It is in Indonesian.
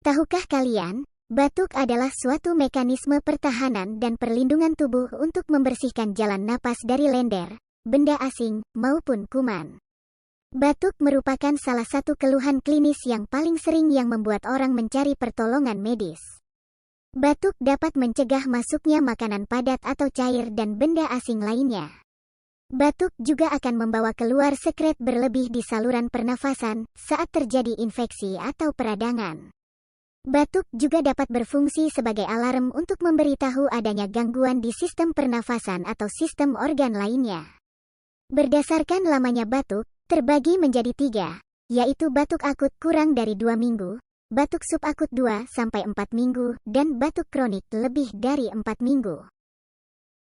Tahukah kalian, batuk adalah suatu mekanisme pertahanan dan perlindungan tubuh untuk membersihkan jalan napas dari lender, benda asing, maupun kuman. Batuk merupakan salah satu keluhan klinis yang paling sering yang membuat orang mencari pertolongan medis. Batuk dapat mencegah masuknya makanan padat atau cair dan benda asing lainnya. Batuk juga akan membawa keluar sekret berlebih di saluran pernafasan saat terjadi infeksi atau peradangan. Batuk juga dapat berfungsi sebagai alarm untuk memberitahu adanya gangguan di sistem pernafasan atau sistem organ lainnya. Berdasarkan lamanya batuk, terbagi menjadi 3, yaitu batuk akut kurang dari 2 minggu, batuk subakut 2-4 minggu, dan batuk kronik lebih dari 4 minggu.